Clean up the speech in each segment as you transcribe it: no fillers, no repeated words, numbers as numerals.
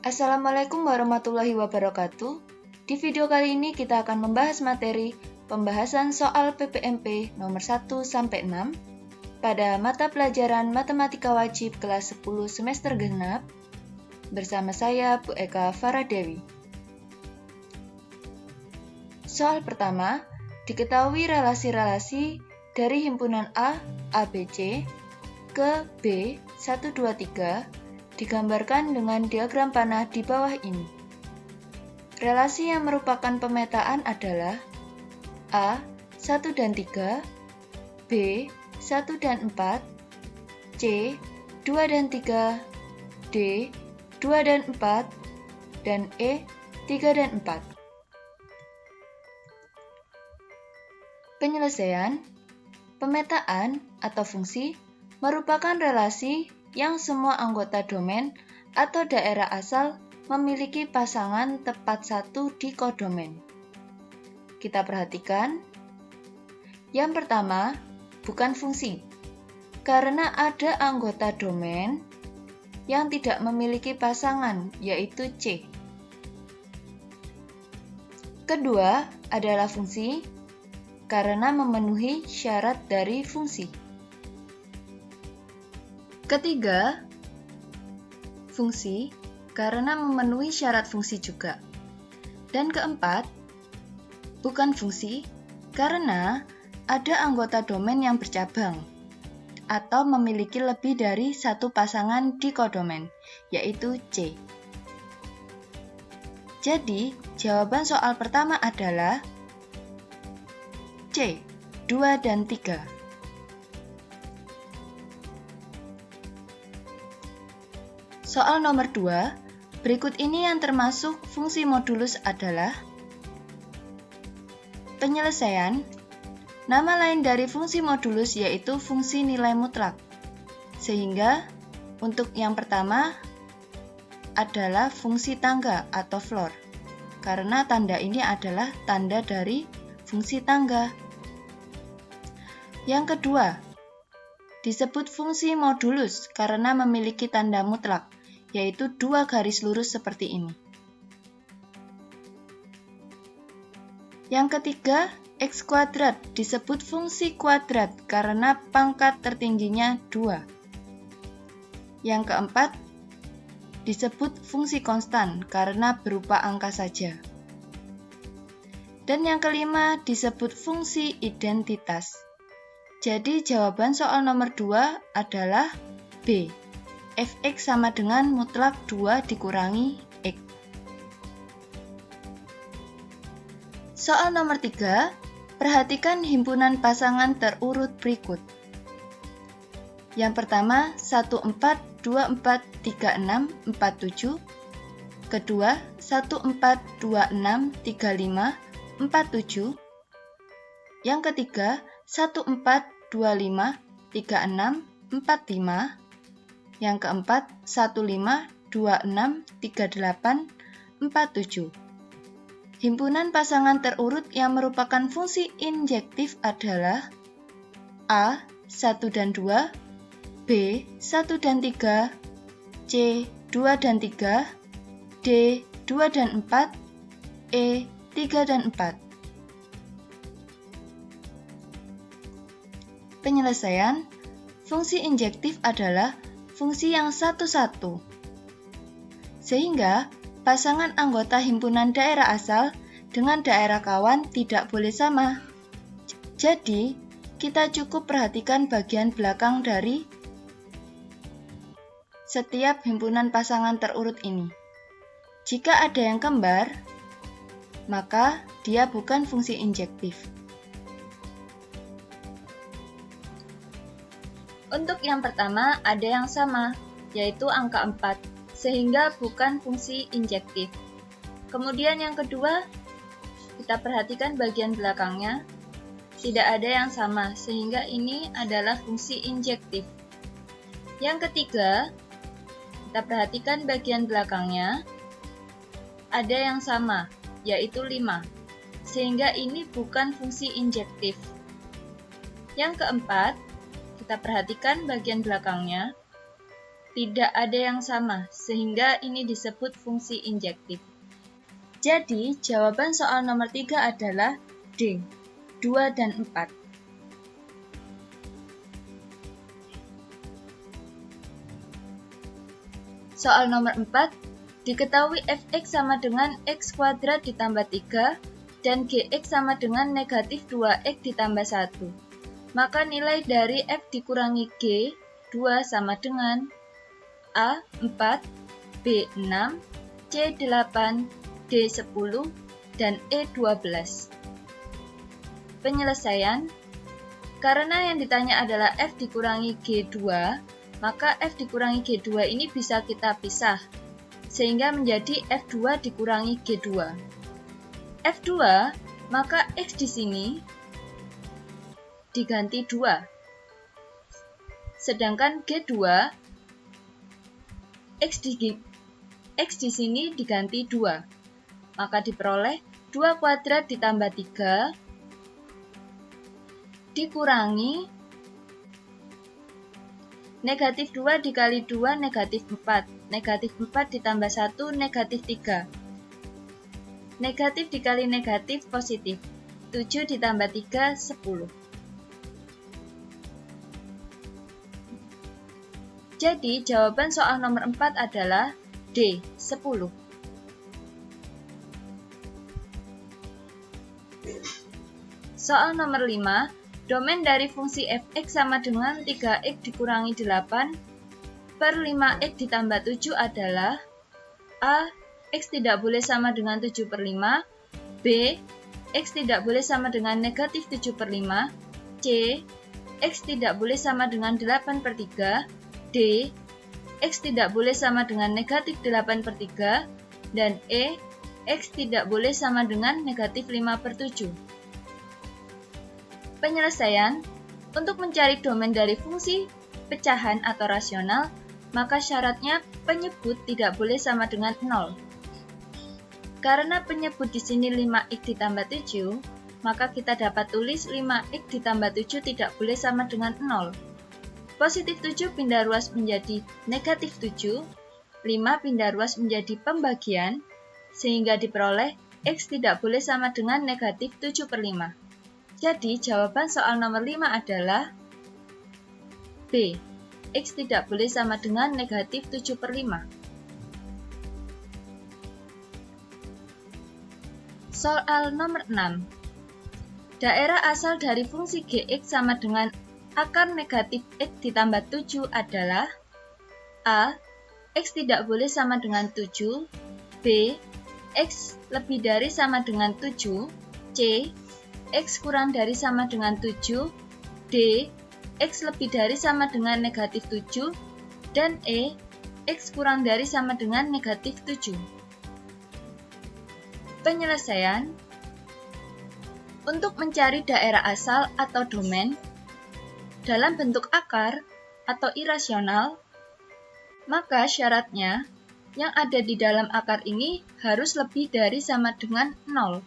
Assalamualaikum warahmatullahi wabarakatuh. Di video kali ini kita akan membahas materi pembahasan soal PPMP nomor 1-6 pada mata pelajaran Matematika Wajib kelas 10 semester genap bersama saya Bu Eka Faradewi. Soal pertama, diketahui relasi-relasi dari himpunan A, ABC, ke B, 1, 2, 3, digambarkan dengan diagram panah di bawah ini. Relasi yang merupakan pemetaan adalah A, 1 dan 3, B, 1 dan 4, C, 2 dan 3, D, 2 dan 4, dan E, 3 dan 4. Penyelesaian, pemetaan atau fungsi merupakan relasi yang semua anggota domain atau daerah asal memiliki pasangan tepat satu di kodomain. Kita perhatikan. Yang pertama, bukan fungsi, karena ada anggota domain yang tidak memiliki pasangan, yaitu C. Kedua adalah fungsi, karena memenuhi syarat dari fungsi. Ketiga, fungsi, karena memenuhi syarat fungsi juga. Dan keempat, bukan fungsi, karena ada anggota domain yang bercabang atau memiliki lebih dari satu pasangan di kodomain, yaitu C. Jadi, jawaban soal pertama adalah C, 2 dan 3. Soal nomor 2, berikut ini yang termasuk fungsi modulus adalah penyelesaian. Nama lain dari fungsi modulus yaitu fungsi nilai mutlak. Sehingga untuk yang pertama adalah fungsi tangga atau floor. Karena tanda ini adalah tanda dari fungsi tangga. Yang kedua, disebut fungsi modulus karena memiliki tanda mutlak, yaitu 2 garis lurus seperti ini. Yang ketiga, X kuadrat disebut fungsi kuadrat karena pangkat tertingginya 2. Yang keempat, disebut fungsi konstan karena berupa angka saja. Dan yang kelima, disebut fungsi identitas. Jadi jawaban soal nomor 2 adalah B. Fx sama dengan mutlak 2 dikurangi X. Soal nomor 3, perhatikan himpunan pasangan terurut berikut. Yang pertama, 1, 4, 2, 4, 3, 6, 4, 7. Kedua, 1, 4, 2, 6, 3, 5, 4, 7. Yang ketiga, 1, 4, 2, 5, 3, 6, 4, 5. Yang keempat, 1, 5, 2, 6, 3, 8, 4, 7. Himpunan pasangan terurut yang merupakan fungsi injektif adalah A, 1 dan 2, B, 1 dan 3, C, 2 dan 3, D, 2 dan 4, E, 3 dan 4. Penyelesaian, fungsi injektif adalah fungsi yang satu-satu. Sehingga, pasangan anggota himpunan daerah asal dengan daerah kawan tidak boleh sama. Jadi, kita cukup perhatikan bagian belakang dari setiap himpunan pasangan terurut ini. Jika ada yang kembar, maka dia bukan fungsi injektif. Untuk yang pertama, ada yang sama, yaitu angka 4, sehingga bukan fungsi injektif. Kemudian yang kedua, kita perhatikan bagian belakangnya, tidak ada yang sama, sehingga ini adalah fungsi injektif. Yang ketiga, kita perhatikan bagian belakangnya, ada yang sama, yaitu 5, sehingga ini bukan fungsi injektif. Yang keempat, kita perhatikan bagian belakangnya, tidak ada yang sama, sehingga ini disebut fungsi injektif. Jadi, jawaban soal nomor 3 adalah D, 2 dan 4. Soal nomor 4, diketahui fx sama dengan x kuadrat ditambah 3 dan gx sama dengan negatif 2x ditambah 1. Maka nilai dari f dikurangi g, 2 sama dengan A, 4, B, 6, C, 8, D, 10, dan E, 12. Penyelesaian, karena yang ditanya adalah f dikurangi G2, maka f dikurangi G2 ini bisa kita pisah, sehingga menjadi F2 dikurangi G2. F2, maka X di sini diganti 2. Sedangkan G2, X di sini diganti 2. Maka diperoleh 2 kuadrat ditambah 3 dikurangi negatif 2 dikali 2 negatif 4. Negatif 4 ditambah 1 negatif 3. Negatif dikali negatif positif. 7 ditambah 3, 10. Jadi, jawaban soal nomor 4 adalah D, 10. Soal nomor 5, domain dari fungsi fx sama dengan 3x dikurangi 8 per 5x ditambah 7 adalah A, x tidak boleh sama dengan 7 per 5, B, x tidak boleh sama dengan negatif 7 per 5, C, x tidak boleh sama dengan 8 per 3, D, x tidak boleh sama dengan negatif 8 per 3, dan E, x tidak boleh sama dengan negatif 5 per 7. Penyelesaian, untuk mencari domain dari fungsi pecahan atau rasional, maka syaratnya penyebut tidak boleh sama dengan 0. Karena penyebut di sini 5x ditambah 7, maka kita dapat tulis 5x ditambah 7 tidak boleh sama dengan 0. Positif 7 pindah ruas menjadi negatif 7, 5 pindah ruas menjadi pembagian, sehingga diperoleh x tidak boleh sama dengan negatif 7 per 5. Jadi, jawaban soal nomor 5 adalah B, x tidak boleh sama dengan negatif 7 per 5. Soal nomor 6. Daerah asal dari fungsi gx sama dengan akar negatif x ditambah 7 adalah A, x tidak boleh sama dengan 7, B, x lebih dari sama dengan 7, C, x kurang dari sama dengan 7, D, x lebih dari sama dengan negatif 7, dan E, x kurang dari sama dengan negatif 7. Penyelesaian, untuk mencari daerah asal atau domain dalam bentuk akar atau irasional, maka syaratnya yang ada di dalam akar ini harus lebih dari sama dengan 0.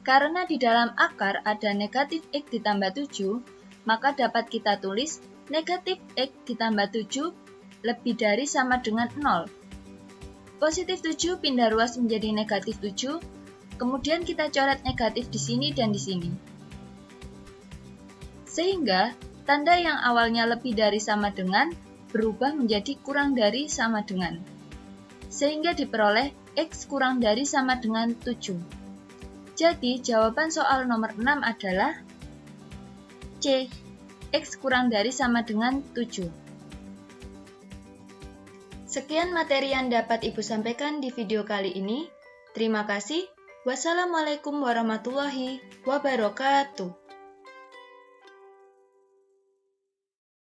Karena di dalam akar ada negatif x ditambah 7, maka dapat kita tulis negatif x ditambah 7 lebih dari sama dengan 0. Positif 7 pindah ruas menjadi negatif 7, kemudian kita coret negatif di sini dan di sini. Sehingga, tanda yang awalnya lebih dari sama dengan berubah menjadi kurang dari sama dengan. Sehingga diperoleh x kurang dari sama dengan 7. Jadi, jawaban soal nomor 6 adalah C, x kurang dari sama dengan 7. Sekian materi yang dapat Ibu sampaikan di video kali ini. Terima kasih. Wassalamualaikum warahmatullahi wabarakatuh.